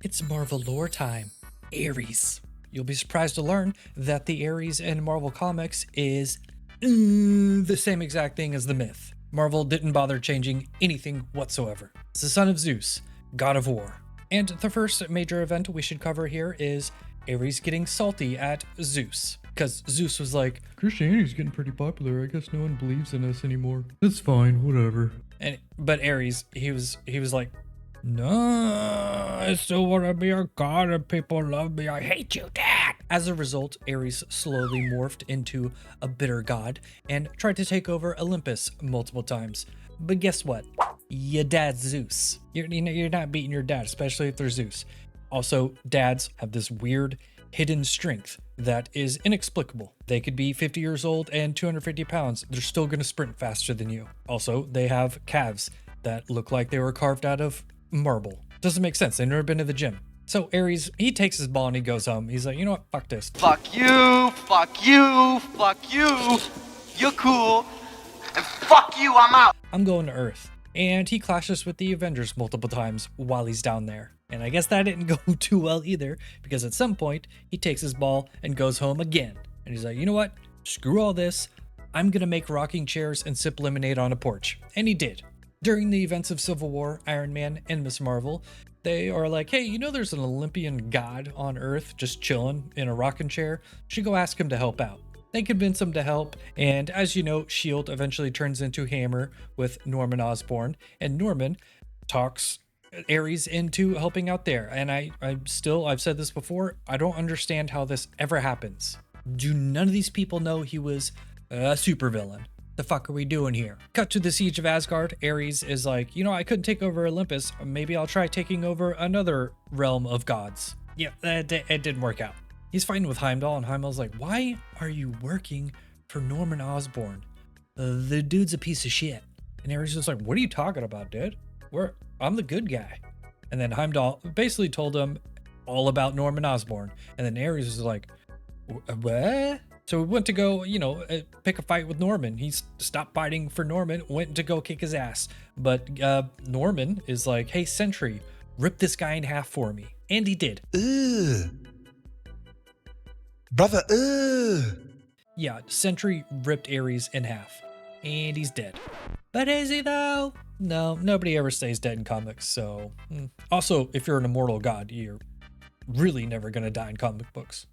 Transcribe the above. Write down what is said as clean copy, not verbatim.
It's Marvel lore time. ARES. You'll be surprised to learn that the ARES in Marvel Comics is the same exact thing as the myth. Marvel didn't bother changing anything whatsoever. It's the son of Zeus, god of war. And the first major event we should cover here is ARES getting salty at Zeus. Because Zeus was like, Christianity's getting pretty popular. I guess no one believes in us anymore. That's fine, whatever. but ARES, he was like, no, I still want to be a god and people love me. I hate you, Dad. As a result, ARES slowly morphed into a bitter god and tried to take over Olympus multiple times. But guess what? Your dad's Zeus. You're not beating your dad, especially if they're Zeus. Also, dads have this weird hidden strength that is inexplicable. They could be 50 years old and 250 pounds. They're still going to sprint faster than you. Also, they have calves that look like they were carved out of marble. Doesn't make sense. They've never been to the gym. So ARES, he takes his ball and he goes home. He's like, you know what? Fuck this. Fuck you, fuck you, fuck you. You're cool. And fuck you, I'm out. I'm going to Earth. And he clashes with the Avengers multiple times while he's down there. And I guess that didn't go too well either, because at some point he takes his ball and goes home again. And he's like, you know what? Screw all this. I'm gonna make rocking chairs and sip lemonade on a porch. And he did. During the events of Civil War, Iron Man and Ms. Marvel, they are like, hey, you know there's an Olympian god on Earth just chilling in a rocking chair? You should go ask him to help out. They convince him to help, and as you know, S.H.I.E.L.D. eventually turns into Hammer with Norman Osborn, and Norman talks ARES into helping out there. And I've said this before, I don't understand how this ever happens. Do none of these people know he was a supervillain? The fuck are we doing here? Cut to the Siege of Asgard. ARES is like, you know, I couldn't take over Olympus. Maybe I'll try taking over another realm of gods. Yeah, it didn't work out. He's fighting with Heimdall, and Heimdall's like, why are you working for Norman Osborn? The dude's a piece of shit. And ARES is like, what are you talking about, dude? I'm the good guy. And then Heimdall basically told him all about Norman Osborn. And then ARES was like, what? So we went to go, pick a fight with Norman. He stopped fighting for Norman, went to go kick his ass. But Norman is like, hey, Sentry, rip this guy in half for me. And he did. Ugh. Brother, ugh. Yeah, Sentry ripped ARES in half. And he's dead. But is he though? No, nobody ever stays dead in comics, so... Also, if you're an immortal god, you're really never gonna die in comic books.